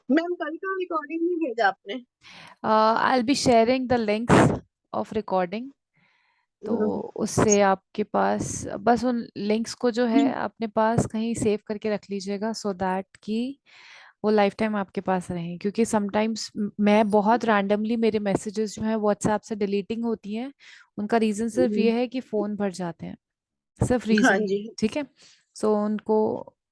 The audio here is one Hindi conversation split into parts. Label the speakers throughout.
Speaker 1: मैम कल का रिकॉर्डिंग नहीं भेजा आपने?
Speaker 2: I will be sharing the links of recording. तो उससे आपके पास बस उन लिंक्स को जो है अपने पास कहीं सेव करके रख लीजिएगा, सो दैट कि वो लाइफ टाइम आपके पास रहें। क्योंकि समटाइम्स मैं बहुत रैंडमली मेरे मैसेजेस जो हैं व्हाट्सएप से डिलीटिंग होती हैं। उनका रीज़न सिर्फ ये है कि फ़ोन भर जाते हैं, सिर्फ
Speaker 1: हाँ
Speaker 2: रीज़न ये
Speaker 1: जी।
Speaker 2: है, ठीक है। सो उनको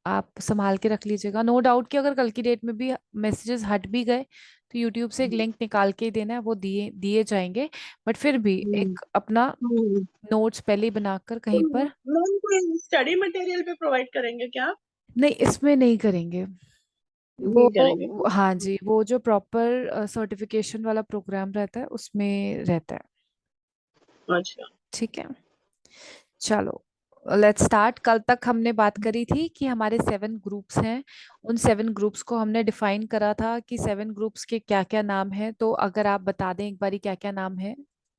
Speaker 2: आप संभाल के रख लीजिएगा। नो डाउट कि अगर कल की डेट में भी मैसेजेस हट भी गए तो यूट्यूब से एक लिंक निकाल के ही देना है, वो दिए दिए जाएंगे। बट फिर भी
Speaker 1: हम्म,
Speaker 2: एक अपना
Speaker 1: हम्म।
Speaker 2: नोट्स पहले ही बनाकर
Speaker 1: तो
Speaker 2: कहीं पर।
Speaker 1: मैम कोई स्टडी मटेरियल पे प्रोवाइड करेंगे क्या?
Speaker 2: नहीं, इसमें नहीं करेंगे।
Speaker 1: नहीं करेंगे।
Speaker 2: वो हाँ जी, वो जो प्रॉपर सर्टिफिकेशन वाला प्रोग्राम रहता है उसमें रहता है।
Speaker 1: अच्छा।
Speaker 2: ठीक है, चलो लेट्स स्टार्ट। कल तक हमने बात करी थी कि हमारे 7 ग्रुप्स हैं। उन 7 ग्रुप्स को हमने डिफाइन करा था कि 7 ग्रुप्स के क्या क्या नाम है। तो अगर आप बता दें एक बारी क्या क्या नाम है,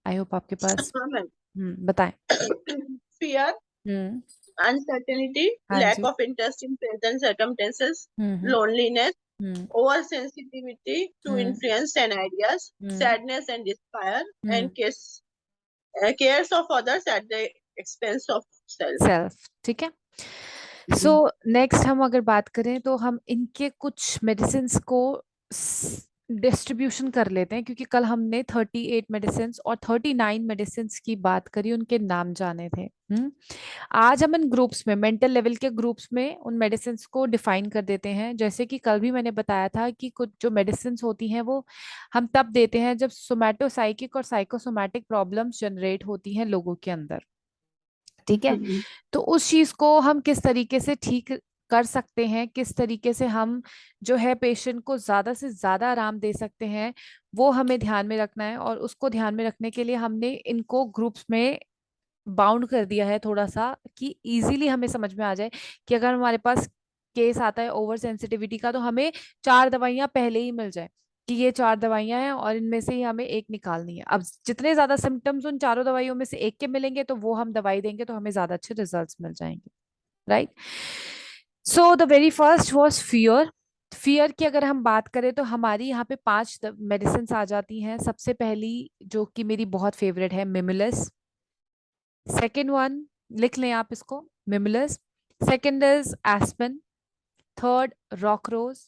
Speaker 2: आई होप आपके पास।
Speaker 1: हाँ मैम।
Speaker 2: बताएं।
Speaker 1: Fear,
Speaker 2: hmm.
Speaker 1: uncertainty,
Speaker 2: हाँ
Speaker 1: lack
Speaker 2: जी।
Speaker 1: of interest in present circumstances,
Speaker 2: hmm.
Speaker 1: loneliness,
Speaker 2: hmm.
Speaker 1: oversensitivity to
Speaker 2: hmm.
Speaker 1: influence and ideas,
Speaker 2: hmm.
Speaker 1: sadness and despair,
Speaker 2: hmm.
Speaker 1: and cares of others at the expense of self.
Speaker 2: Self, ठीक है। सो नेक्स्ट हम अगर बात करें तो हम इनके कुछ मेडिसिन को डिस्ट्रीब्यूशन कर लेते हैं, क्योंकि कल हमने 38 मेडिसिन और 39 मेडिसिन की बात करी, उनके नाम जाने थे। आज हम इन ग्रुप्स में, मेंटल लेवल के ग्रुप्स में उन मेडिसिन को डिफाइन कर देते हैं। जैसे कि कल भी मैंने बताया था कि कुछ जो मेडिसिन होती हैं वो हम तब देते हैं जब सोमैटोसाइकिक और साइकोसोमैटिक प्रॉब्लम्स जनरेट होती हैं लोगों के अंदर, ठीक है। तो उस चीज को हम किस तरीके से ठीक कर सकते हैं, किस तरीके से हम जो है पेशेंट को ज्यादा से ज्यादा आराम दे सकते हैं, वो हमें ध्यान में रखना है। और उसको ध्यान में रखने के लिए हमने इनको ग्रुप्स में बाउंड कर दिया है थोड़ा सा, कि इजीली हमें समझ में आ जाए कि अगर हमारे पास केस आता है ओवर सेंसिटिविटी का, तो हमें 4 दवाइयां पहले ही मिल जाए कि ये 4 दवाइयां हैं और इनमें से ही हमें एक निकालनी है। अब जितने ज्यादा सिम्टम्स उन चारों दवाइयों में से एक के मिलेंगे तो वो हम दवाई देंगे तो हमें ज्यादा अच्छे रिजल्ट्स मिल जाएंगे, right. So the very first was fear. Fear की अगर हम बात करें तो हमारी यहाँ पे 5 मेडिसिन आ जाती हैं। सबसे पहली जो कि मेरी बहुत फेवरेट है, मिमिलस। सेकेंड वन, लिख लें आप इसको, mimulus. Second is aspen. Third, rock rose.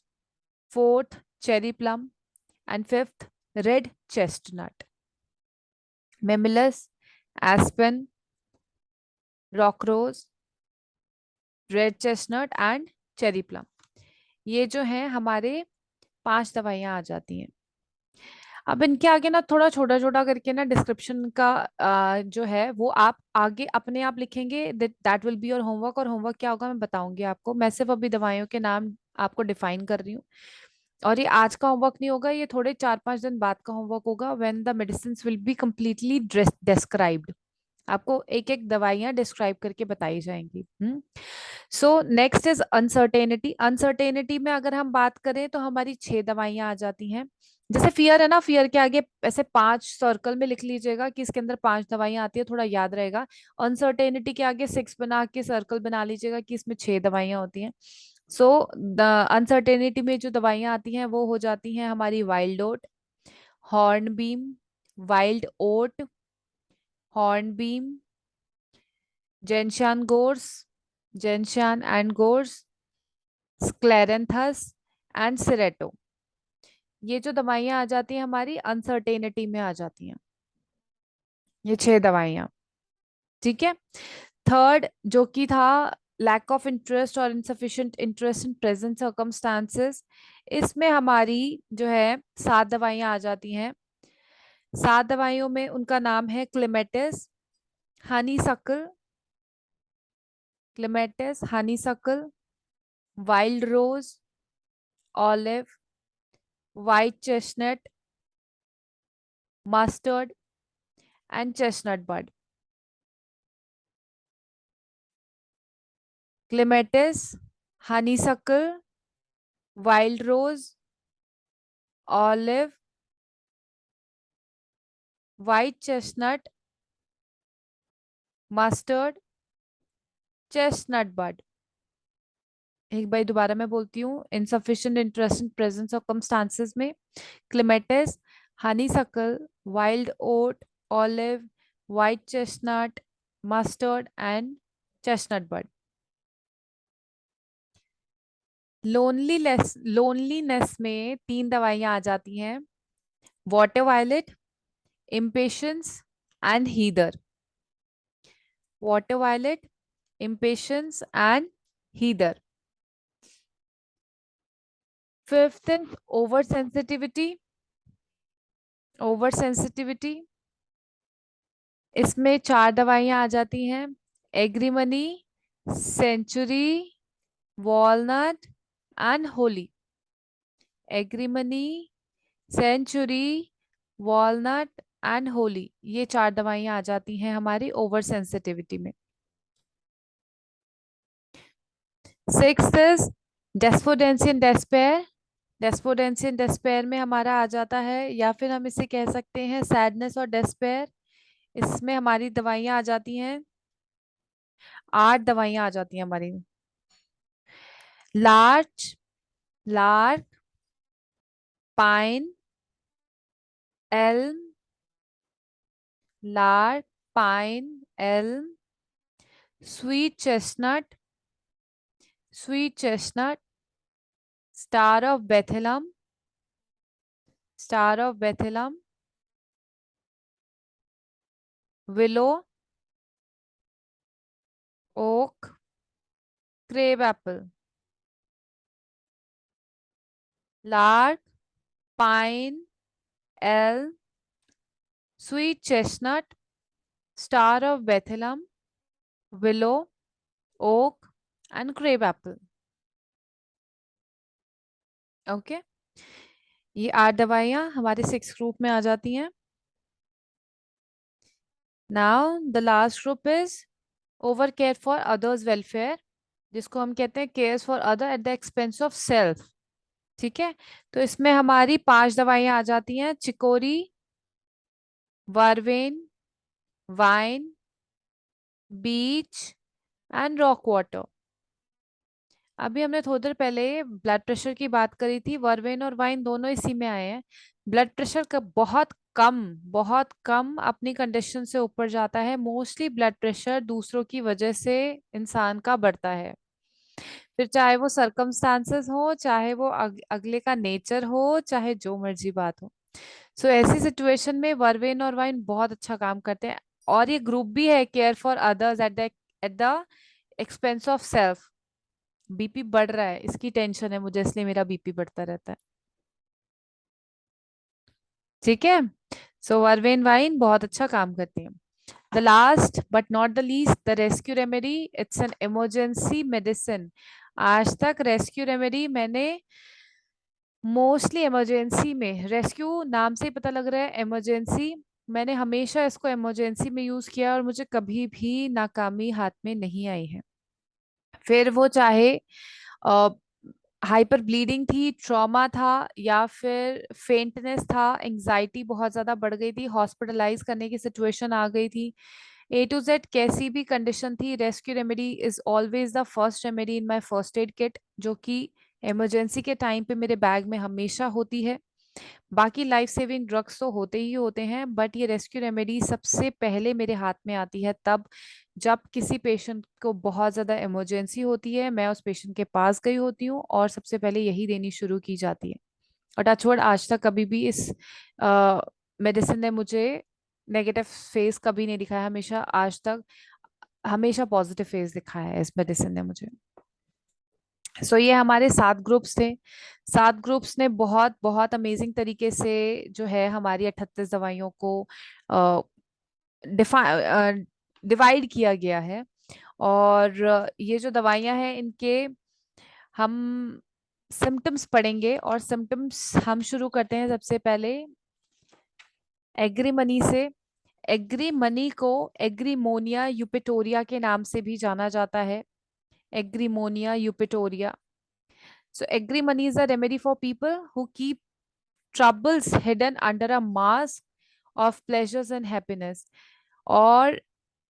Speaker 2: Fourth, cherry plum. And fifth, red chestnut. Mimulus, aspen, rock rose, red chestnut and cherry plum. ये जो है हमारे 5 दवाइयां आ जाती हैं। अब इनके आगे ना थोड़ा छोटा छोटा करके ना डिस्क्रिप्शन का जो है वो आप आगे अपने आप लिखेंगे, that will be your homework. और होमवर्क क्या होगा मैं बताऊंगी आपको। मैं सिर्फ अभी दवाइयों के नाम आपको डिफाइन कर रही हूँ। और ये आज का होमवर्क नहीं होगा, ये थोड़े 4-5 दिन बाद का होमवर्क होगा, when the medicine will be completely described. आपको एक एक दवाइयां डिस्क्राइब करके बताई जाएंगी। So next is uncertainty. Uncertainty में अगर हम बात करें तो हमारी 6 दवाइयां आ जाती हैं। जैसे फियर है ना, फियर के आगे ऐसे 5 सर्कल में लिख लीजिएगा कि इसके अंदर 5 दवाइयां आती है, थोड़ा याद रहेगा। अनसर्टेनिटी के आगे 6 बना के सर्कल बना लीजिएगा कि इसमें 6 दवाइयां होती हैं। सो द अनसर्टेनिटी में जो दवाइयां आती हैं वो हो जाती हैं हमारी wild oat, hornbeam, wild oat, hornbeam, gentian gorse, gentian and gorse, scleranthus and cerato. ये जो दवाइयां आ जाती हैं हमारी अनसर्टेनिटी में आ जाती हैं, ये 6 दवाइयां, ठीक है। थर्ड जो कि था लैक ऑफ इंटरेस्ट और insufficient interest in present circumstances, इसमें हमारी जो है 7 दवाइयां आ जाती हैं। 7 दवाइयों में उनका नाम है clematis, honeysuckle, clematis, honeysuckle, wild rose, olive, white chestnut, mustard and chestnut bud. Clematis, honeysuckle, wild rose, olive, white chestnut, mustard, chestnut bud. एक बार दोबारा मैं बोलती हूँ, insufficient interest in presence circumstances में clematis, honeysuckle, wild oat, olive, white chestnut, mustard and chestnut bud. Loneliness में 3 दवाइयां आ जाती हैं, water violet, impatiens and heather. Water violet, impatiens and heather. Fifth over sensitivity. Over sensitivity, इसमें 4 दवाइयां आ जाती हैं, agrimony, centaury, walnut and holly. Agrimony, centaury, walnut and holly, ये 4 दवाइयां आ जाती हैं हमारी ओवर सेंसिटिविटी में। Sixth is despondency and despair. Despondency and despair में हमारा आ जाता है, या फिर हम इसे कह सकते हैं सैडनेस और डेस्पेयर। इसमें हमारी दवाइयां आ जाती हैं, 8 दवाइयां आ जाती हैं हमारी। Larch, larch, pine, elm, larch, pine, elm, sweet chestnut, sweet chestnut, star of Bethlehem, star of Bethlehem, willow, oak, crab apple. Larch, pine, elm, sweet chestnut, star of Bethlehem, willow, oak and crab apple. Okay, ये 8 दवाइयां हमारे 6 ग्रुप में आ जाती हैं। Now the last group is over care for others welfare, जिसको हम कहते हैं care for other at the expense of self. ठीक है, तो इसमें हमारी 5 दवाइयां आ जाती हैं, chicory, vervain, vine, beech and rock water. अभी हमने थोड़ी देर पहले ब्लड प्रेशर की बात करी थी, वर्वेन और वाइन दोनों इसी में आए हैं। ब्लड प्रेशर का बहुत कम अपनी कंडीशन से ऊपर जाता है। मोस्टली ब्लड प्रेशर दूसरों की वजह से इंसान का बढ़ता है, फिर चाहे वो सरकमस्टांसेस हो, चाहे वो अगले का नेचर हो, चाहे जो मर्जी बात हो। सो ऐसी सिचुएशन में वर्वेन और वाइन बहुत अच्छा काम करते हैं। और ये ग्रुप भी है care for others at the expense of self. BP बढ़ रहा है, इसकी टेंशन है मुझे, इसलिए मेरा बीपी बढ़ता रहता है। ठीक है, सो वर्वेन वाइन बहुत अच्छा काम करती है। The last but not the least, the rescue remedy, it's an emergency medicine. आज तक रेस्क्यू रेमेडी मैंने मोस्टली इमरजेंसी में, रेस्क्यू नाम से ही पता लग रहा है इमरजेंसी, मैंने हमेशा इसको इमरजेंसी में यूज किया और मुझे कभी भी नाकामी हाथ में नहीं आई है। फिर वो चाहे हाइपर ब्लीडिंग थी, ट्रॉमा था, या फिर फेंटनेस था, एंजाइटी बहुत ज्यादा बढ़ गई थी, हॉस्पिटलाइज करने की सिचुएशन आ गई थी, ए टू जेड कैसी भी कंडीशन थी, rescue remedy is always the first remedy in my first aid kit, जो कि इमरजेंसी के टाइम पे मेरे बैग में हमेशा होती है। बाकी लाइफ सेविंग ड्रग्स तो होते ही होते हैं, बट ये रेस्क्यू रेमेडी सबसे पहले मेरे हाथ में आती है तब जब किसी पेशेंट को बहुत ज़्यादा इमरजेंसी होती है, मैं उस पेशेंट के पास गई होती हूँ और सबसे पहले यही देनी शुरू की जाती है। और टचवुड आज तक कभी भी इस मेडिसिन ने मुझे नेगेटिव फेस कभी नहीं दिखाया, हमेशा आज तक हमेशा पॉजिटिव फेस दिखाया है इस मेडिसिन ने मुझे। सो ये हमारे 7 ग्रुप्स थे। 7 ग्रुप्स ने बहुत बहुत अमेजिंग तरीके से जो है हमारी 38 दवाइयों को डिवाइड किया गया है। और ये जो दवाइयां हैं इनके हम सिम्टम्स पढ़ेंगे, और सिम्टम्स हम शुरू करते हैं सबसे पहले एग्रीमनी से। एग्रीमनी को एग्रीमोनिया यूपिटोरिया के नाम से भी जाना जाता है, एग्रीमोनिया यूपिटोरिया। So agrimony is a remedy for people who keep troubles hidden under a mask of pleasures and happiness। और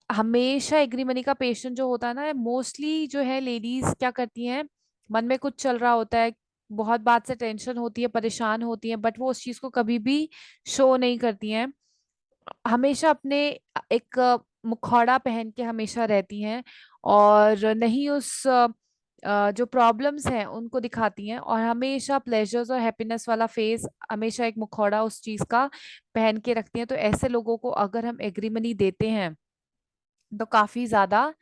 Speaker 2: हमेशा एग्रीमनी का पेशेंट जो होता है ना, मोस्टली जो है लेडीज क्या करती हैं, मन में कुछ चल रहा होता है, बहुत बात से टेंशन होती है, परेशान होती है, बट वो उस चीज को कभी भी शो नहीं करती हैं। हमेशा अपने एक मुखौड़ा पहन के हमेशा रहती हैं, और नहीं उस जो प्रॉब्लम्स हैं उनको दिखाती हैं, और हमेशा प्लेजर्स और हैप्पीनेस वाला फेस, हमेशा एक मुखौड़ा उस चीज का पहन के रखती हैं। तो ऐसे लोगों को अगर हम एग्रीमनी देते हैं तो काफी ज्यादा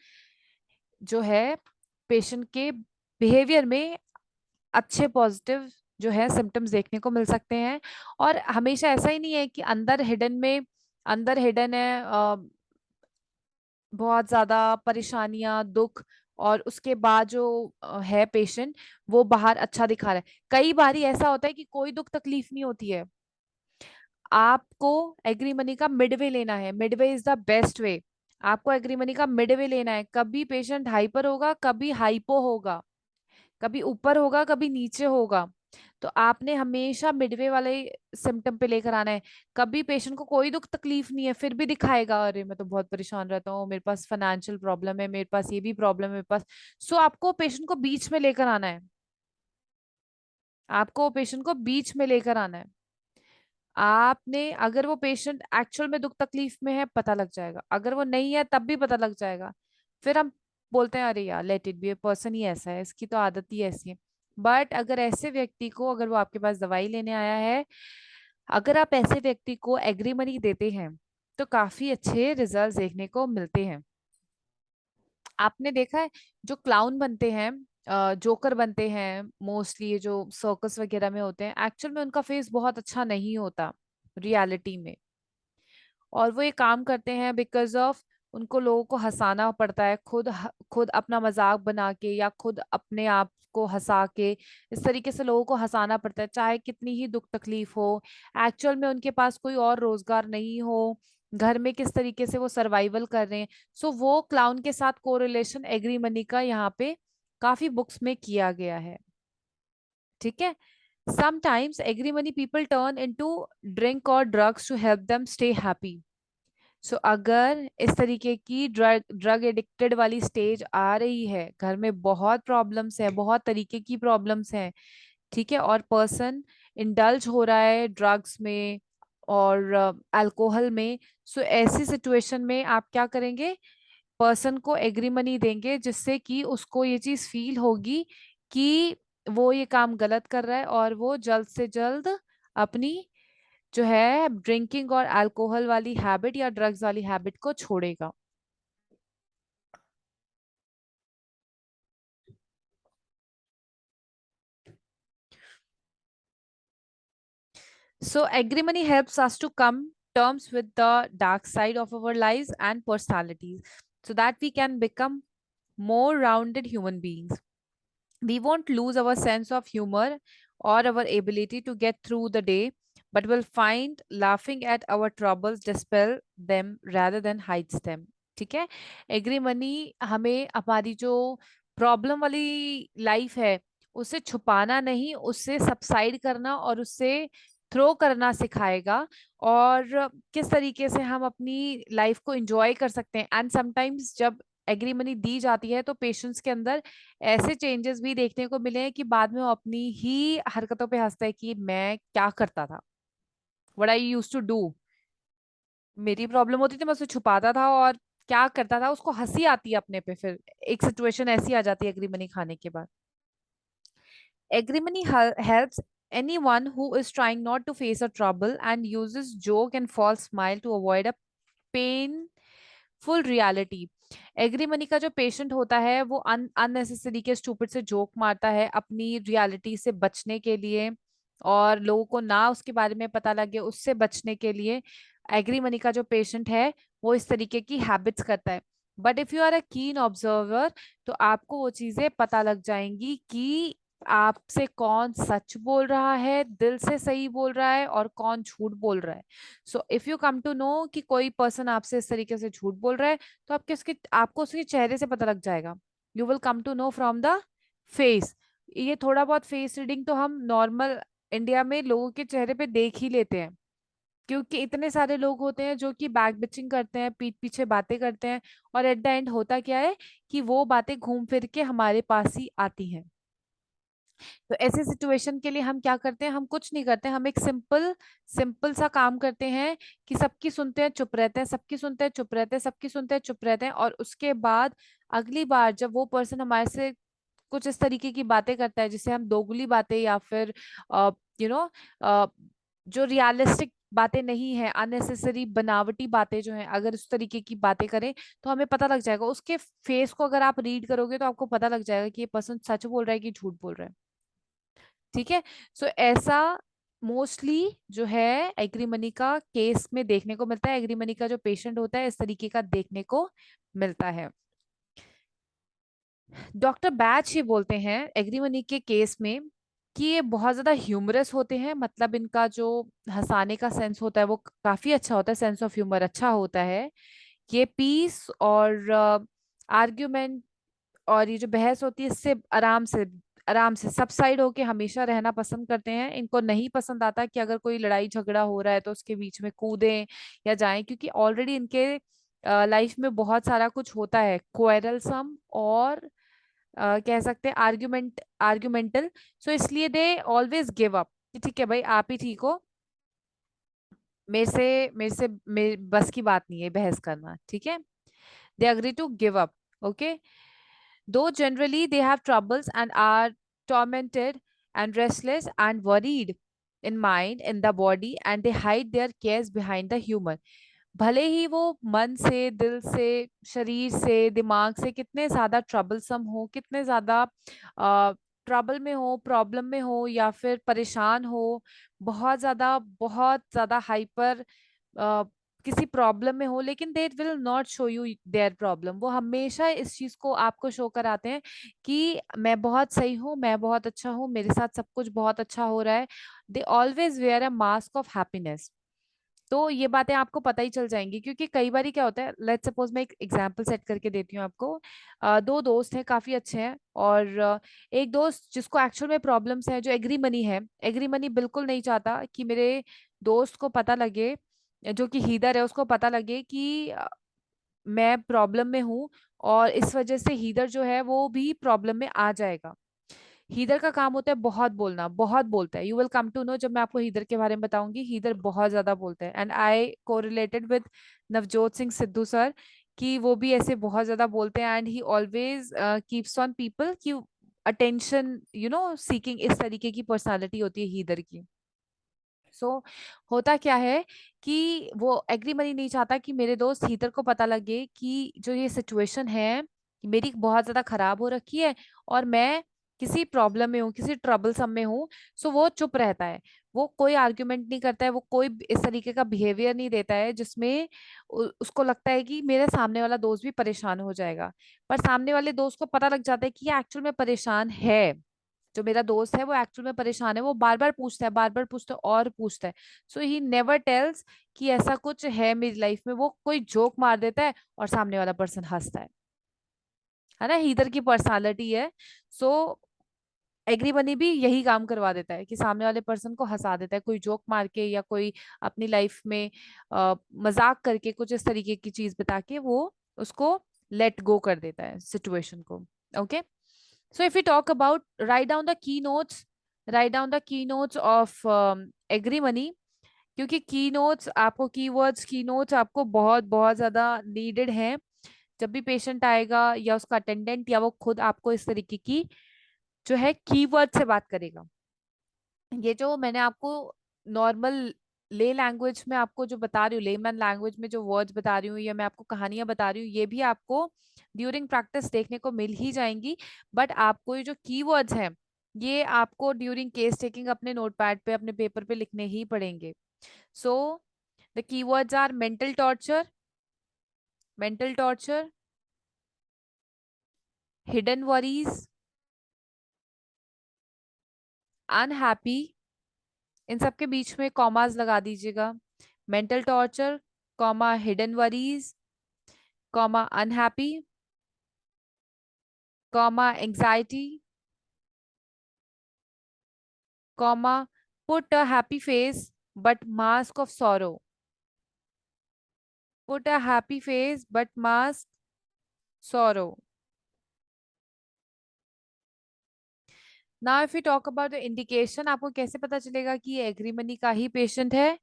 Speaker 2: जो है पेशेंट के बिहेवियर में अच्छे पॉजिटिव जो है सिम्टम्स देखने को मिल सकते हैं। और हमेशा ऐसा ही नहीं है कि अंदर हिडन है बहुत ज्यादा परेशानियां, दुख, और उसके बाद जो है पेशेंट वो बाहर अच्छा दिखा रहा है। कई बार ऐसा होता है कि कोई दुख तकलीफ नहीं होती है। आपको एग्री मनी का मिडवे लेना है, Midway is the best way. आपको एग्री मनी का मिडवे लेना है, कभी पेशेंट हाइपर होगा, कभी हाइपो होगा, कभी ऊपर होगा, कभी नीचे होगा। तो आपने हमेशा मिडवे वाले सिम्टम पे लेकर आना है। कभी पेशेंट को कोई दुख तकलीफ नहीं है फिर भी दिखाएगा, अरे मैं तो बहुत परेशान रहता हूँ, मेरे पास फाइनेंशियल प्रॉब्लम है, मेरे पास ये भी प्रॉब्लम है, मेरे पास। सो आपको पेशेंट को बीच में लेकर आना है, आपको पेशेंट को बीच में लेकर आना है। आपने, अगर वो पेशेंट एक्चुअल में दुख तकलीफ में है पता लग जाएगा, अगर वो नहीं है तब भी पता लग जाएगा। फिर हम बोलते हैं अरे यार लेट इट बी, पर्सन ही ऐसा है, इसकी तो आदत ही ऐसी है। बट अगर ऐसे व्यक्ति को, अगर वो आपके पास दवाई लेने आया है, अगर आप ऐसे व्यक्ति को एग्री मनी देते हैं तो काफी अच्छे रिजल्ट देखने को मिलते हैं। आपने देखा है जो क्लाउन बनते हैं, जोकर बनते हैं, मोस्टली ये जो सर्कस वगैरह में होते हैं, एक्चुअल में उनका फेस बहुत अच्छा नहीं होता रियलिटी में। और वो ये काम करते हैं बिकॉज ऑफ उनको लोगों को हंसाना पड़ता है, खुद अपना मजाक बना के या खुद अपने आप को हंसा के, इस तरीके से लोगों को हंसाना पड़ता है चाहे कितनी ही दुख तकलीफ हो। एक्चुअल में उनके पास कोई और रोजगार नहीं हो, घर में किस तरीके से वो सर्वाइवल कर रहे हैं। सो वो क्लाउन के साथ कोरिलेशन एग्री मनी का यहाँ पे काफी बुक्स में किया गया है। ठीक है। Sometimes agrimony people turn into drink और drugs to help them stay happy. So अगर इस तरीके की ड्रग ड्रग एडिक्टेड वाली स्टेज आ रही है, घर में बहुत प्रॉब्लम्स है, बहुत तरीके की प्रॉब्लम्स हैं, ठीक है, और पर्सन इंडल्ज हो रहा है ड्रग्स में और अल्कोहल में, सो ऐसी सिचुएशन में आप क्या करेंगे, पर्सन को एग्री मनी देंगे जिससे कि उसको ये चीज फील होगी कि वो ये काम गलत कर रहा है, और वो जल्द से जल्द अपनी जो है ड्रिंकिंग और अल्कोहल वाली हैबिट या ड्रग्स वाली हैबिट को छोड़ेगा। So agrimony helps us to come terms with the dark side of our lives and personalities so that we can become more rounded human beings. We won't lose our sense of humor or our ability to get through the day, but will find laughing at our troubles dispel them rather than hides them. ठीक है। एग्री मनी हमें हमारी जो प्रॉब्लम वाली लाइफ है उसे छुपाना नहीं, उससे सबसाइड करना और उससे थ्रो करना सिखाएगा, और किस तरीके से हम अपनी लाइफ को एंजॉय कर सकते हैं। एंड समटाइम्स जब एग्री मनी दी जाती है तो पेशेंट्स के अंदर ऐसे चेंजेस भी देखने को मिले हैं कि बाद में वो अपनी ही हरकतों पे हंसता है कि मैं क्या करता था, what I used to do. मेरी प्रॉब्लम होती थी मैं उसे छुपाता था और क्या करता था, उसको हंसी आती है अपने पे। फिर एक सिचुएशन ऐसी आ जाती है एग्री मनी खाने के बाद। Agrimony helps anyone who is trying not to face a trouble and uses joke and false smile to avoid a painful reality. एग्रीमनी का जो पेशेंट होता है वो अननेसेसरी के स्टूपिड से जोक मारता है अपनी रियलिटी से बचने के लिए, और लोगों को ना उसके बारे में पता लगे उससे बचने के लिए। एग्रीमनी का जो पेशेंट है वो इस तरीके की हैबिट्स करता है। But if you are a keen observer तो आपको वो चीजें पता लग जाएंगी कि आपसे कौन सच बोल रहा है, दिल से सही बोल रहा है, और कौन झूठ बोल रहा है। So if you come to know कि कोई पर्सन आपसे इस तरीके से झूठ बोल रहा है तो आपको उसके चेहरे से पता लग जाएगा। You will come to know from the face. ये थोड़ा बहुत फेस रीडिंग तो हम नॉर्मल इंडिया में लोगों के चेहरे पे देख ही लेते हैं, क्योंकि इतने सारे लोग होते हैं जो कि बैक बिचिंग करते हैं, पीठ पीछे बातें करते हैं, और एट द एंड होता क्या है कि वो बातें घूम फिर के हमारे पास ही आती हैं। तो ऐसे सिचुएशन के लिए हम क्या करते हैं, हम कुछ नहीं करते, हम एक सिंपल सिंपल सा काम करते हैं कि सबकी सुनते हैं चुप रहते हैं, सबकी सुनते हैं चुप रहते हैं, सबकी सुनते हैं चुप रहते हैं, और उसके बाद अगली बार जब वो पर्सन हमारे से कुछ इस तरीके की बातें करता है जिसे हम दोगली बातें या फिर यू नो जो रियलिस्टिक बातें नहीं है, अननेसेसरी बनावटी बातें जो हैं, अगर उस तरीके की बातें करें तो हमें पता लग जाएगा। उसके फेस को अगर आप रीड करोगे तो आपको पता लग जाएगा कि ये पर्सन सच बोल रहा है कि झूठ बोल रहा है। ठीक है। सो ऐसा मोस्टली जो है एग्रीमनी का केस में देखने को मिलता है, एग्रीमनी का जो पेशेंट होता है इस तरीके का देखने को मिलता है। डॉक्टर बैच ये बोलते हैं एग्रीमनी के केस में कि ये बहुत ज्यादा ह्यूमरस होते हैं, मतलब इनका जो हंसाने का सेंस होता है वो काफी अच्छा होता है, सेंस ऑफ ह्यूमर अच्छा होता है। ये पीस और आर्ग्यूमेंट और ये जो बहस होती है इससे आराम से सबसाइड होके हमेशा रहना पसंद करते हैं। इनको नहीं पसंद आता कि अगर कोई लड़ाई झगड़ा हो रहा है तो उसके बीच में कूदें या जाएं, क्योंकि ऑलरेडी इनके लाइफ में बहुत सारा कुछ होता है क्वेरलसम और कह सकते हैं आर्ग्यूमेंटल। सो इसलिए दे ऑलवेज गिव अप कि ठीक है भाई आप ही ठीक हो, मेरे बस की बात नहीं है बहस करना, ठीक है। They agree to give up. Okay. Though generally they have troubles and are tormented and restless and worried in mind, in the body, and they hide their cares behind the humor. भले ही वो मन से, दिल से, शरीर से, दिमाग से कितने ज्यादा ट्रबलसम हो, कितने ज्यादा ट्रबल में हो, प्रॉब्लम में हो, या फिर परेशान हो, बहुत ज्यादा हाइपर किसी प्रॉब्लम में हो, लेकिन they will not show you their problem. वो हमेशा इस चीज को आपको शो कराते हैं कि मैं बहुत सही हूँ, मैं बहुत अच्छा हूँ, मेरे साथ सब कुछ बहुत अच्छा हो रहा है। They always wear a mask of happiness. तो ये बातें आपको पता ही चल जाएंगी, क्योंकि कई बार क्या होता है, लेट्स सपोज मैं एक एग्जांपल सेट करके देती हूँ आपको। दो दोस्त हैं, काफी अच्छे हैं, और एक दोस्त जिसको एक्चुअल में प्रॉब्लम्स है, जो एग्री मनी है, एग्री मनी बिल्कुल नहीं चाहता कि मेरे दोस्त को पता लगे, जो कि हीदर है उसको पता लगे कि मैं प्रॉब्लम में हूँ, और इस वजह से हीदर जो है वो भी प्रॉब्लम में आ जाएगा। हीदर का काम होता है बहुत बोलना, बहुत बोलता है। You will come to know जब मैं आपको हीदर के बारे में बताऊंगी। हीदर बहुत ज्यादा बोलता है, and I correlated with Navjot Singh Sidhu sir, कि वो भी ऐसे बहुत ज्यादा बोलते हैं, and he always keeps on people की अटेंशन, सीकिंग, इस तरीके की पर्सनालिटी होती है हीदर की। होता क्या है कि वो एग्री मनी नहीं चाहता कि मेरे दोस्त हीटर को पता लगे कि जो ये सिचुएशन है मेरी बहुत ज्यादा खराब हो रखी है, और मैं किसी प्रॉब्लम में हूँ, किसी ट्रबल सम में हूँ। सो वो चुप रहता है, वो कोई आर्ग्यूमेंट नहीं करता है, वो कोई इस तरीके का बिहेवियर नहीं देता है जिसमें उसको लगता है कि मेरे सामने वाला दोस्त भी परेशान हो जाएगा। पर सामने वाले दोस्त को पता लग जाता है कि ये एक्चुअल में परेशान है, जो मेरा दोस्त है वो एक्चुअल में परेशान है, वो बार बार पूछता है, बार बार पूछता है और पूछता है। सो ही नेवर टेल्स कि ऐसा कुछ है मेरी लाइफ में। वो कोई जोक मार देता है और सामने वाला पर्सन हंसता है ना, हीदर की पर्सनालिटी है। सो एग्री बनी भी यही काम करवा देता है कि सामने वाले पर्सन को हंसा देता है, कोई जोक मार के या कोई अपनी लाइफ में मजाक करके कुछ इस तरीके की चीज बता के वो उसको लेट गो कर देता है सिचुएशन को। Okay. So if we talk about, write down the keynotes of Agree Money, क्योंकि कीनोट्स आपको, कीवर्ड्स कीनोट्स आपको बहुत बहुत ज्यादा नीडेड हैं। जब भी पेशेंट आएगा या उसका अटेंडेंट या वो खुद आपको इस तरीके की जो है कीवर्ड से बात करेगा। ये जो मैंने आपको नॉर्मल ले लैंग्वेज में आपको जो बता रही हूँ, लेमैन लैंग्वेज में जो वर्ड्स बता रही हूँ या मैं आपको कहानियां बता रही हूँ, ये भी आपको ड्यूरिंग प्रैक्टिस देखने को मिल ही जाएंगी। बट आपको ये जो कीवर्ड्स हैं ये आपको ड्यूरिंग केस टेकिंग अपने नोटपैड पे, अपने पेपर पे लिखने ही पड़ेंगे। So the keywords are mental torture, hidden worries, unhappy, इन सब के बीच में कॉमास लगा दीजिएगा। Mental torture, comma hidden worries, comma unhappy, comma anxiety, comma put a happy face but mask of sorrow, put a happy face but mask sorrow. Now if you talk about the indication, आपको कैसे पता चलेगा कि ये एग्रीमनी का ही पेशेंट है?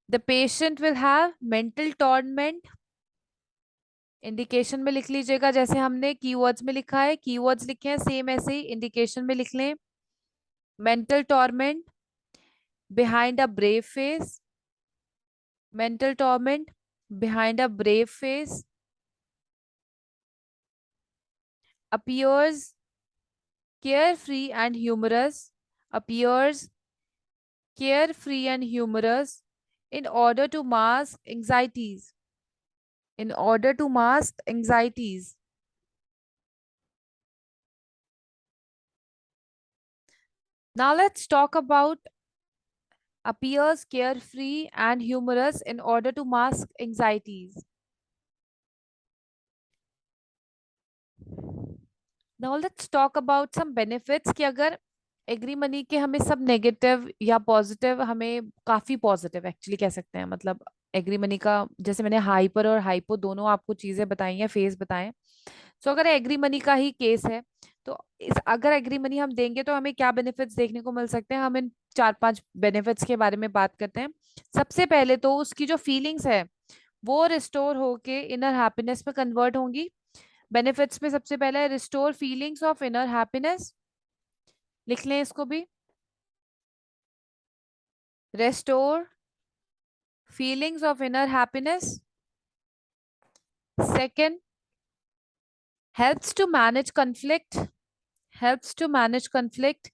Speaker 2: The patient will have mental torment. Indication में लिख लीजिएगा, जैसे हमने कीवर्ड्स में लिखा है, कीवर्ड्स लिखे हैं सेम ऐसे ही इंडिकेशन में लिख लें। Mental torment behind a brave face, mental torment behind a brave face, appears carefree and humorous, appears carefree and humorous in order to mask anxieties, in order to mask anxieties. Now let's talk about appears carefree and humorous in order to mask anxieties. Now let's talk about some benefits कि अगर एग्री मनी के हमें सब नेगेटिव या पॉजिटिव, हमें काफी पॉजिटिव एक्चुअली कह सकते हैं, मतलब एग्री मनी का, जैसे मैंने हाइपर और हाइपो दोनों आपको चीजें बताई हैं, फेस बताएं। सो अगर एग्री मनी का ही केस है, तो इस अगर एग्री मनी हम देंगे तो हमें क्या बेनिफिट्स देखने को मिल सकते हैं? हम इन 4-5 बेनिफिट्स के बारे में बात करते हैं। सबसे पहले तो उसकी जो फीलिंग्स है वो रिस्टोर होके इनर हैप्पीनेस में कन्वर्ट होंगी। बेनिफिट्स में सबसे पहला है restore feelings of inner happiness, लिख लें इसको भी, restore feelings of inner happiness. Second, helps to manage conflict, helps to manage conflict.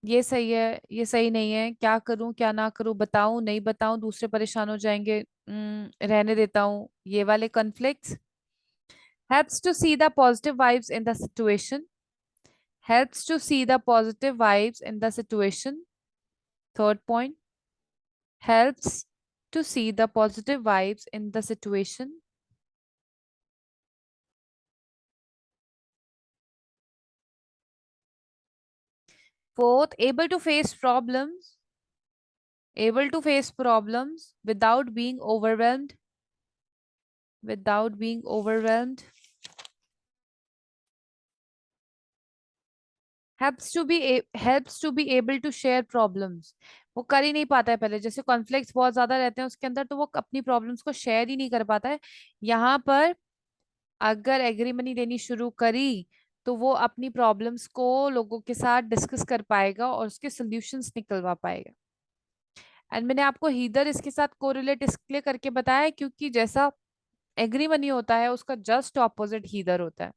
Speaker 2: ये सही है, ये सही नहीं है, क्या करूं क्या ना करूं, बताऊं नहीं बताऊं, दूसरे परेशान हो जाएंगे, रहने देता हूं, ये वाले conflicts. Helps to see the positive vibes in the situation, helps to see the positive vibes in the situation. Third point, helps to see the positive vibes in the situation. Fourth, able to face problems without being overwhelmed, without being overwhelmed. Helps to be able to share problems. वो कर ही नहीं पाता है पहले, जैसे कॉन्फ्लिक्ट्स बहुत ज्यादा रहते हैं उसके अंदर, तो वो अपनी प्रॉब्लम्स को शेयर ही नहीं कर पाता है। यहाँ पर अगर एग्रीमनी देनी शुरू करी तो वो अपनी प्रॉब्लम्स को लोगों के साथ डिस्कस कर पाएगा और उसके सॉल्यूशंस निकलवा पाएगा। एंड मैंने आपको हीदर इसके साथ कोरिलेट इसलिए करके बताया है क्योंकि जैसा एग्रीमनी होता है उसका जस्ट ऑपोजिट हीदर होता है,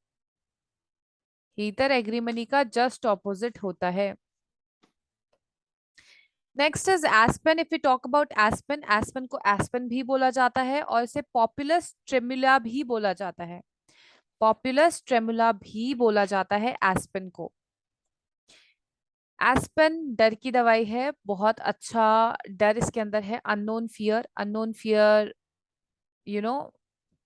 Speaker 2: हीदर एग्रीमनी का जस्ट ऑपोजिट होता है। Next is aspen. If you talk about aspen, aspen को एस्पेन भी बोला जाता है और इसे पॉपुलस ट्रेमुला भी बोला जाता है, पॉपुलस ट्रेमुला भी बोला जाता है एस्पेन को। एस्पेन डर की दवाई है, बहुत अच्छा डर इसके अंदर है, unknown fear, unknown fear, you know,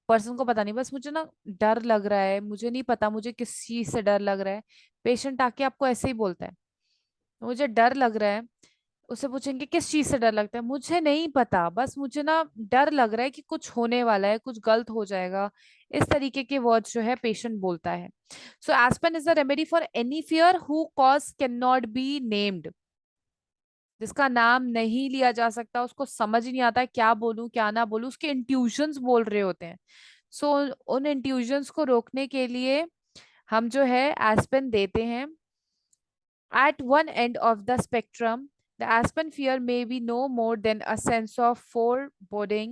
Speaker 2: person को पता नहीं, बस मुझे ना डर लग रहा है, मुझे नहीं पता मुझे किस चीज से डर लग रहा है। पेशेंट आके आपको ऐसे ही बोलता है, मुझे डर लग रहा है। उससे पूछेंगे किस चीज से डर लगता है, मुझे नहीं पता, बस मुझे ना डर लग रहा है कि कुछ होने वाला है, कुछ गलत हो जाएगा। इस तरीके के वर्ड्स जो है पेशेंट बोलता है। So aspen is the remedy for any fear who cause can not be named, जिसका नाम नहीं लिया जा सकता, उसको समझ ही नहीं आता है क्या बोलूं क्या ना बोलूं, उसके इंट्यूशंस बोल रहे होते हैं। सो उन इंट्यूशंस को रोकने के लिए हम जो है एस्पेन देते हैं। At one end of the spectrum, the aspen fear may be no more than a sense of foreboding,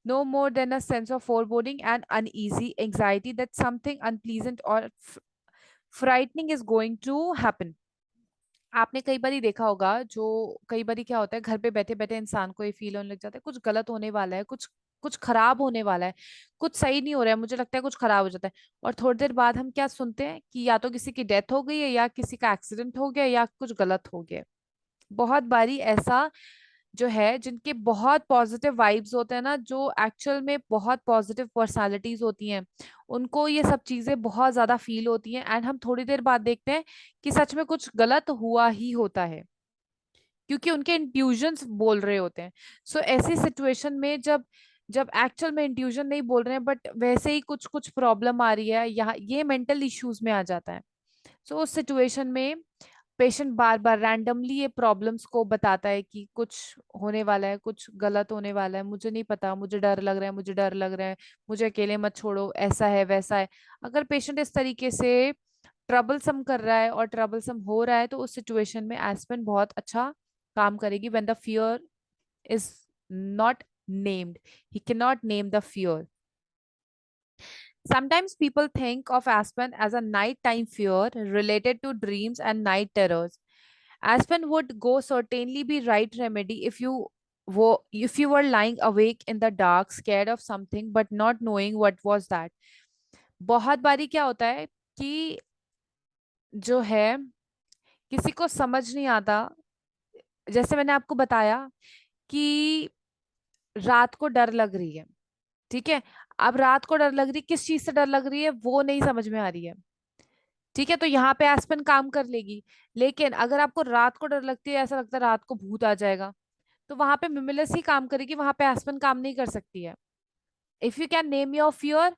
Speaker 2: no more than a sense of foreboding and uneasy anxiety that something unpleasant or frightening is going to happen. आपने कई बार देखा होगा, जो कई बार क्या होता है, घर पे बैठे बैठे इंसान को ये फील होने लग जाता है कुछ गलत होने वाला है, कुछ कुछ खराब होने वाला है, कुछ सही नहीं हो रहा है, मुझे लगता है कुछ खराब हो जाता है। और थोड़ी देर बाद हम क्या सुनते हैं कि या तो किसी की डेथ हो गई है या किसी का एक्सीडेंट हो गया या कुछ गलत हो गया। बहुत बारी ऐसा जो है जिनके बहुत पॉजिटिव वाइब्स होते हैं ना, जो एक्चुअल में बहुत पॉजिटिव पर्सनालिटीज होती हैं, उनको ये सब चीजें बहुत ज्यादा फील होती हैं एंड हम थोड़ी देर बाद देखते हैं कि सच में कुछ गलत हुआ ही होता है, क्योंकि उनके इंट्यूजन्स बोल रहे होते हैं। सो ऐसी सिचुएशन में जब जब एक्चुअल में इंट्यूजन नहीं बोल रहे हैं बट वैसे ही कुछ कुछ प्रॉब्लम आ रही है, यहाँ ये मेंटल इश्यूज में आ जाता है। सो उस सिचुएशन में पेशेंट बार बार रैंडमली ये प्रॉब्लम्स को बताता है कि कुछ होने वाला है, कुछ गलत होने वाला है, मुझे नहीं पता, मुझे डर लग रहा है, मुझे डर लग रहा है, मुझे अकेले मत छोड़ो, ऐसा है वैसा है। अगर पेशेंट इस तरीके से ट्रबलसम कर रहा है और ट्रबलसम हो रहा है, तो उस सिचुएशन में एस्पिन बहुत अच्छा काम करेगी। When the fear is not named, he can not name the fear. Sometimes people think of Aspen as a nighttime fear related to dreams and night terrors. Aspen would go certainly be right remedy if you were lying awake in the dark, scared of something but not knowing what was that. बहुत बारी क्या होता है कि जो है किसी को समझ नहीं आता, जैसे मैंने आपको बताया कि रात को डर लग रही है, ठीक है। अब रात को डर लग रही, किस चीज से डर लग रही है वो नहीं समझ में आ रही है, ठीक है, तो यहाँ पे एस्पिन काम कर लेगी। लेकिन अगर आपको रात को डर लगती है, ऐसा लगता है रात को भूत आ जाएगा, तो वहां पे मिमिलस ही काम करेगी, वहां पे एस्पिन काम नहीं कर सकती है। If you can name your fear,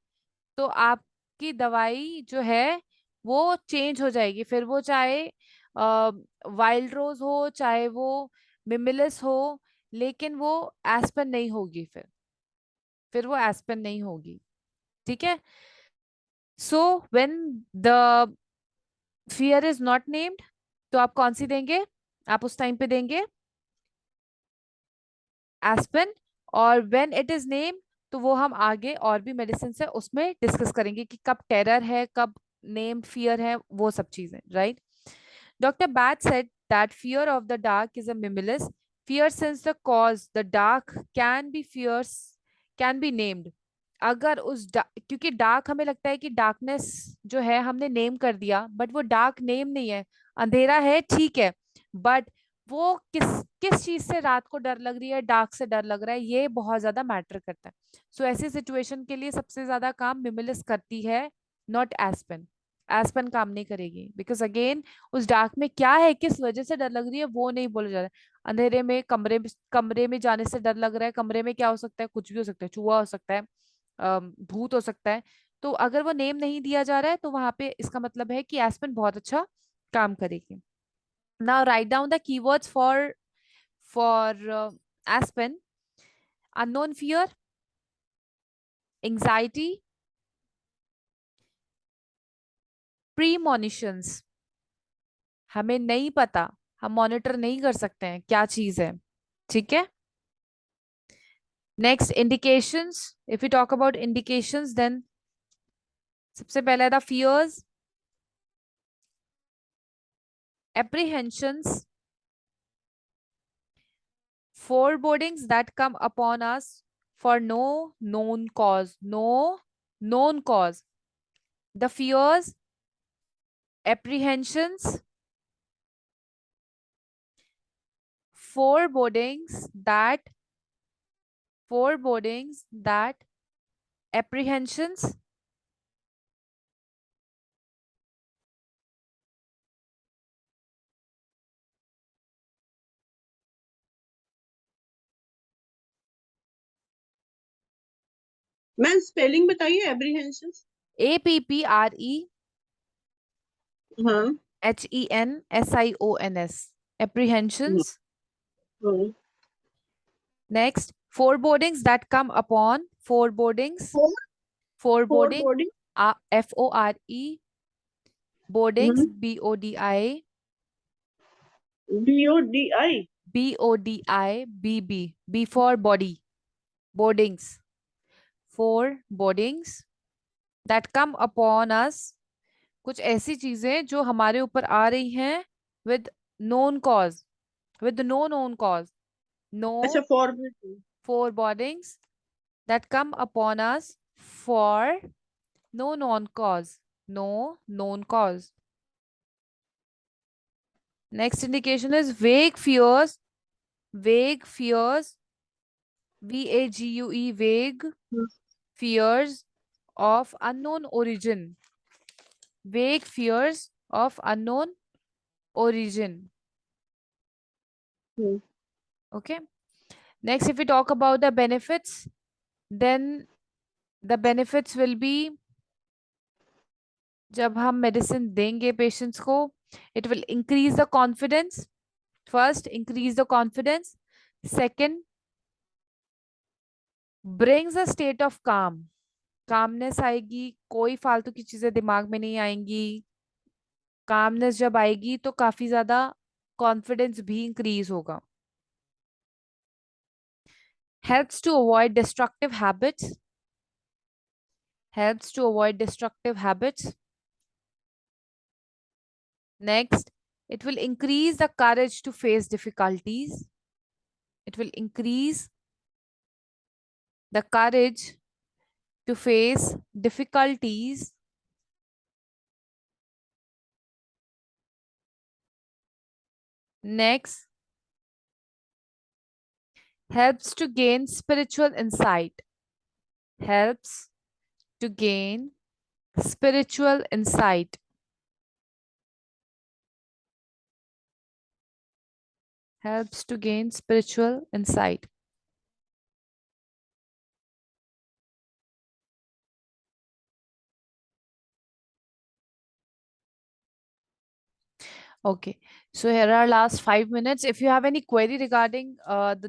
Speaker 2: तो आपकी दवाई जो है वो चेंज हो जाएगी, फिर वो चाहे वाइल्ड रोज हो, चाहे वो मिमिलस हो, लेकिन वो एस्पिन नहीं होगी, फिर वो एस्पिन नहीं होगी, ठीक है। So when the fear is not named, तो आप कौन सी देंगे, आप उस टाइम पे देंगे एस्पिन। और व्हेन इट इज नेम, तो वो हम आगे और भी मेडिसिन है उसमें डिस्कस करेंगे कि कब टेरर है, कब नेम्ड फियर है, वो सब चीजें, right. Dr. Bat said that fear of the dark is a mimulus fear since the cause the dark can be named. अगर क्योंकि डार्क हमें लगता है कि डार्कनेस जो है हमने नेम कर दिया, बट वो डार्क नेम नहीं है, अंधेरा है, ठीक है, बट वो किस किस चीज से रात को डर लग रही है, डार्क से डर लग रहा है, ये बहुत ज्यादा मैटर करता है। सो ऐसी सिचुएशन के लिए सबसे ज्यादा काम मिमिलिस करती है, नॉट एस्पेन। एस्पेन काम नहीं करेगी, बिकॉज अगेन उस डार्क में क्या है, किस वजह से डर लग रही है वो नहीं बोला जा रहा है। अंधेरे में कमरे में जाने से डर लग रहा है, कमरे में क्या हो सकता है, कुछ भी हो सकता है, चूहा हो सकता है, भूत हो सकता है। तो अगर वो नेम नहीं दिया जा रहा है, तो वहां पे इसका मतलब है कि एस्पिन बहुत अच्छा काम करेगी। Now write down the keywords for aspen. Unknown fear, anxiety, premonitions, हमें नहीं पता, हम मॉनिटर नहीं कर सकते हैं क्या चीज है, ठीक है। Next indications, if you talk about indications, then सबसे पहला था fears, apprehensions, forebodings that come upon us for no known cause, no known cause. The fears, apprehensions, forebodings that, forebodings that, apprehensions,
Speaker 1: ma'am spelling बताइए एब्रीहेंशन।
Speaker 2: APPREHENSIONS,
Speaker 1: हाँ। हाँ।
Speaker 2: apprehensions.
Speaker 1: हाँ।
Speaker 2: Next, forebodings that come upon, forebodings,
Speaker 1: four four
Speaker 2: foreboding,
Speaker 1: body.
Speaker 2: FORE, boardings, BODI,
Speaker 1: BODI।
Speaker 2: BODI, B for body, boardings, forebodings that come upon us, कुछ ऐसी चीजें जो हमारे ऊपर आ रही हैं with known cause, with no known cause,
Speaker 1: अच्छा
Speaker 2: no
Speaker 1: for.
Speaker 2: forebodings that come upon us for no known cause, no known cause. Next indication is vague fears, vague fears, VAGUE, vague fears of unknown origin, vague fears of unknown origin. Okay. Next, if we talk about the benefits, then the benefits will be, जब हम मेडिसिन देंगे पेशेंट्स को, It will increase the confidence. First, increase the confidence. Second, brings a state of calm. Calmness आएगी, कोई फालतू की चीजें दिमाग में नहीं आएंगी. कामनेस जब आएगी तो काफी ज्यादा कॉन्फिडेंस भी इंक्रीज होगा. Helps to avoid destructive habits. Helps to avoid destructive habits. Next, it will increase the courage to face difficulties. It will increase the courage to face difficulties. Next, helps to gain spiritual insight. Helps to gain spiritual insight. Helps to gain spiritual insight. Okay, so here are last 5 minutes. If you have any query regarding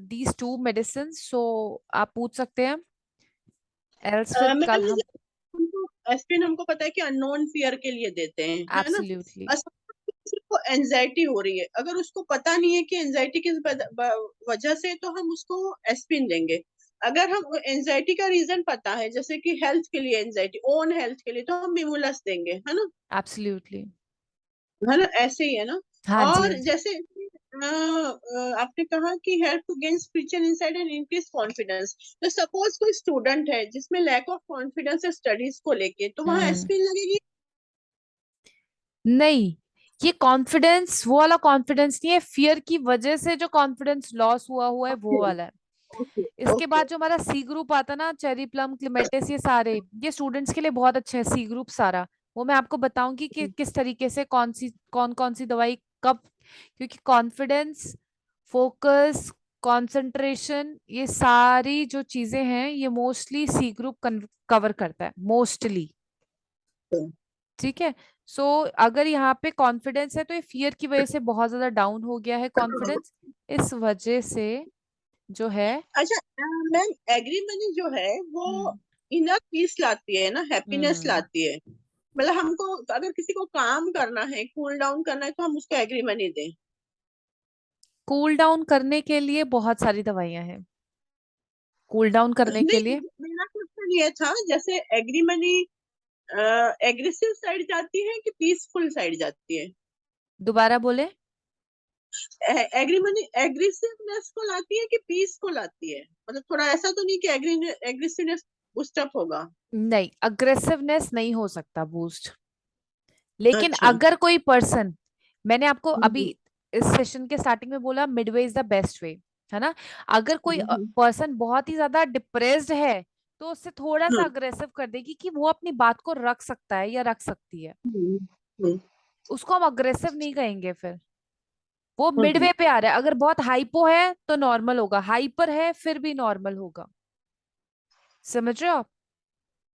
Speaker 2: these two medicines, so आप पूछ सकते हैं. Else फिर कल
Speaker 1: मैम
Speaker 2: हम
Speaker 1: एस्पिरिन हमको पता है कि अननोन फियर के लिए देते हैं, है ना.
Speaker 2: absolutely
Speaker 1: किसी को एंजाइटी हो रही है, अगर उसको पता नहीं है कि एंजाइटी किस वजह से, तो हम उसको एस्पिरिन देंगे. अगर हम एंजाइटी का रीजन पता है, जैसे कि हेल्थ के लिए एंजाइटी, ओन हेल्थ के लिए, तो हम मिमुलस देंगे, है ना.
Speaker 2: absolutely.
Speaker 1: है ना, ऐसे ही है ना.
Speaker 2: हाँ जी,
Speaker 1: और
Speaker 2: हाँ जी.
Speaker 1: जैसे आपने कहा कि help to gain spiritual insight and increase confidence. तो सपोज कोई स्टूडेंट है जिसमें लैक ऑफ कॉन्फिडेंस है स्टडीज को लेके, तो वहां एस्पिरिन लगेगी.
Speaker 2: नहीं, ये कॉन्फिडेंस वो वाला कॉन्फिडेंस नहीं है. फियर की वजह से जो कॉन्फिडेंस लॉस हुआ हुआ है वो
Speaker 1: ओके.
Speaker 2: वाला है.
Speaker 1: ओके.
Speaker 2: इसके
Speaker 1: ओके.
Speaker 2: बाद जो हमारा सी ग्रुप आता है ना, चेरी प्लम क्लेमेटिस, ये सारे ये स्टूडेंट्स के लिए बहुत अच्छे हैं. सी ग्रुप सारा वो मैं आपको बताऊंगी कि किस तरीके से कौन कौन सी दवाई कब. क्योंकि कॉन्फिडेंस, फोकस, कंसंट्रेशन, ये सारी जो चीजें हैं ये मोस्टली सी ग्रुप कवर करता है मोस्टली. ठीक है. सो अगर यहाँ पे कॉन्फिडेंस है तो ये फियर की वजह से बहुत ज्यादा डाउन हो गया है कॉन्फिडेंस. इस वजह से जो है.
Speaker 1: अच्छा मैम, एग्री मनी जो है वो
Speaker 2: हम्म.
Speaker 1: इनर पीस लाती है ना, हैप्पीनेस
Speaker 2: हम्म.
Speaker 1: लाती है. मतलब हमको अगर किसी को काम करना है, कूल डाउन करना है, तो हम उसको एग्री मनी दें.
Speaker 2: कूल डाउन करने के लिए बहुत सारी दवाइयां हैं. कूल डाउन करने के
Speaker 1: नहीं,
Speaker 2: लिए
Speaker 1: मेरा क्वेश्चन ये था, जैसे एग्री मनी एग्रेसिव साइड जाती है कि पीसफुल साइड जाती है.
Speaker 2: दोबारा बोले.
Speaker 1: एग्री मनी एग्रेसिवनेस को लाती है कि पीस को लाती है? मतलब थोड़ा ऐसा तो नहीं कि एग्रेसिवनेस बूस्टअप होगा.
Speaker 2: नहीं, अग्रेसिवनेस नहीं हो सकता बूस्ट. लेकिन
Speaker 1: अच्छा.
Speaker 2: अगर कोई पर्सन, मैंने आपको अभी
Speaker 1: हम्म.
Speaker 2: इस सेशन के स्टार्टिंग में बोला Midway is the best way, है ना. अगर कोई
Speaker 1: हम्म.
Speaker 2: पर्सन बहुत ही ज्यादा डिप्रेस्ड है तो उससे थोड़ा सा
Speaker 1: हम्म.
Speaker 2: अग्रेसिव कर देगी कि वो अपनी बात को रख सकता है या रख सकती है.
Speaker 1: हम्म. हम्म.
Speaker 2: उसको हम अग्रेसिव नहीं कहेंगे. फिर वो
Speaker 1: हम्म.
Speaker 2: मिडवे पे आ रहा है. अगर बहुत हाइपो है तो नॉर्मल होगा, हाइपर है फिर भी नॉर्मल होगा. समझ रहे हो आप.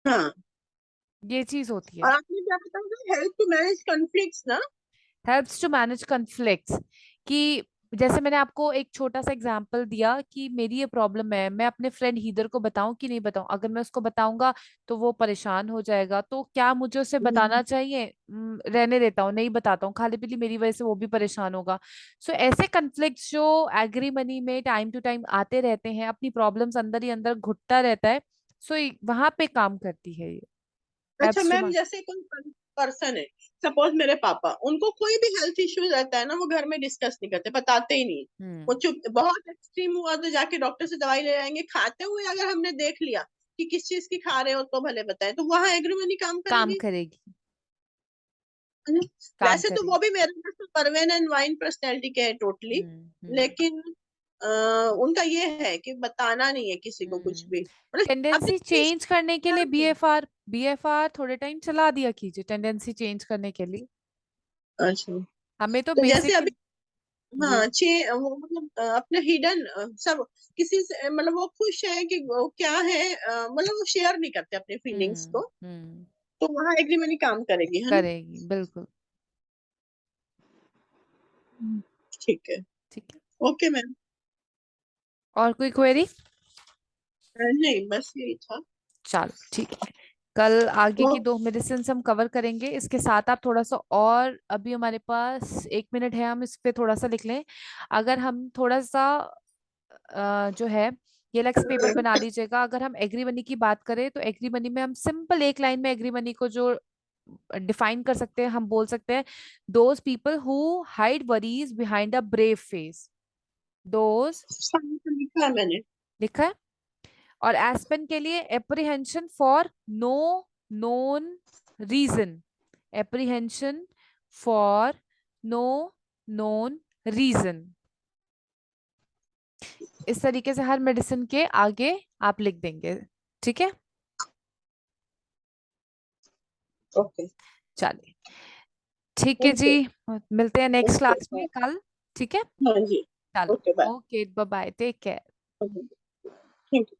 Speaker 1: हाँ.
Speaker 2: ये चीज होती है.
Speaker 1: और आपने क्या बताया, हेल्प टू मैनेज कॉन्फ्लिक्ट्स ना.
Speaker 2: Helps to manage conflicts. कि जैसे मैंने आपको एक छोटा सा एग्जांपल दिया कि मेरी ये प्रॉब्लम है, मैं अपने फ्रेंड हीदर को बताऊं कि नहीं बताऊं. अगर मैं उसको बताऊंगा तो वो परेशान हो जाएगा, तो क्या मुझे उसे बताना
Speaker 1: हम्म.
Speaker 2: चाहिए? रहने देता हूँ, नहीं बताता हूँ, खाली पीली मेरी वजह से वो भी परेशान होगा. सो ऐसे कन्फ्लिक्ट्स जो एग्री मनी में टाइम टू टाइम आते रहते हैं, अपनी प्रॉब्लम्स अंदर ही अंदर घुटता रहता है. सो वहां पे काम करती है ये.
Speaker 1: अच्छा
Speaker 2: हेल्प्स टू.
Speaker 1: मैम, जैसे कोई पर्सन है, सपोज मेरे पापा, उनको कोई भी हेल्थ इश्यू रहता है ना, वो घर में डिस्कस नहीं करते, बताते ही नहीं. वो
Speaker 2: हम्म.
Speaker 1: चुप, बहुत एक्सट्रीम हुआ तो जाके डॉक्टर से दवाई ले आएंगे. खाते हुए अगर हमने देख लिया कि किस चीज की खा रहे हो, तो भले बताए, तो वहां एग्रीमनी काम
Speaker 2: काम
Speaker 1: करेगी,
Speaker 2: करेगी.
Speaker 1: है ना?
Speaker 2: काम
Speaker 1: वैसे तो वो
Speaker 2: करेगी.
Speaker 1: भी मेरे जैसे परवेन एंड वाइन पर्सनैलिटी के है टोटली.
Speaker 2: हम्म.
Speaker 1: लेकिन उनका ये है कि बताना नहीं है किसी को कुछ
Speaker 2: हम्म.
Speaker 1: भी, मतलब
Speaker 2: टेंडेंसी
Speaker 1: अपनी
Speaker 2: चेंज करने के लिए बीएफआर, बीएफआर थोड़े टाइम चला दिया कीजिए टेंडेंसी चेंज करने के लिए.
Speaker 1: अच्छा.
Speaker 2: हमें तो
Speaker 1: तो जैसे
Speaker 2: बेसिक.
Speaker 1: अभी,
Speaker 2: जी.
Speaker 1: हाँ, वो मतलब अपने हिडन सब किसी से, मतलब वो खुश है कि वो क्या है, मतलब वो शेयर नहीं करते अपने फीलिंग्स को,
Speaker 2: हम्म.
Speaker 1: तो वहां एग्रीमेंट काम करेगी, है ना.
Speaker 2: करेगी बिल्कुल.
Speaker 1: ठीक है।
Speaker 2: ठीक है,
Speaker 1: ओके मैम।
Speaker 2: और कोई क्वेरी?
Speaker 1: नहीं, बस यही था।
Speaker 2: चलो ठीक है, कल आगे
Speaker 1: तो
Speaker 2: की 2 मेडिसिन हम कवर करेंगे। इसके साथ आप थोड़ा सा और, अभी हमारे पास 1 मिनट है, हम इस पे थोड़ा सा लिख लें। अगर हम थोड़ा सा जो है ये लेक्स पेपर बना लीजिएगा। अगर हम एग्री मनी की बात करें तो एग्री मनी में हम सिंपल एक लाइन में एग्री मनी को जो डिफाइन कर सकते हैं, हम बोल सकते हैं those people who hide worries behind a brave face. Those,
Speaker 1: sign तो लिखा है मैंने।
Speaker 2: लिखा है। और एस्पेन के लिए apprehension for no known reason, apprehension for no known reason. इस तरीके से हर मेडिसिन के आगे आप लिख देंगे, ठीक है।
Speaker 1: ओके।
Speaker 2: चलिए, ठीक है
Speaker 1: थैंक
Speaker 2: जी,
Speaker 1: यू।
Speaker 2: मिलते हैं नेक्स्ट
Speaker 1: ओके
Speaker 2: क्लास में
Speaker 1: बाय।
Speaker 2: कल, ठीक है।
Speaker 1: हाँ जी।
Speaker 2: चलो,
Speaker 1: okay bye.
Speaker 2: Okay, bye bye, take care.
Speaker 1: Thank you.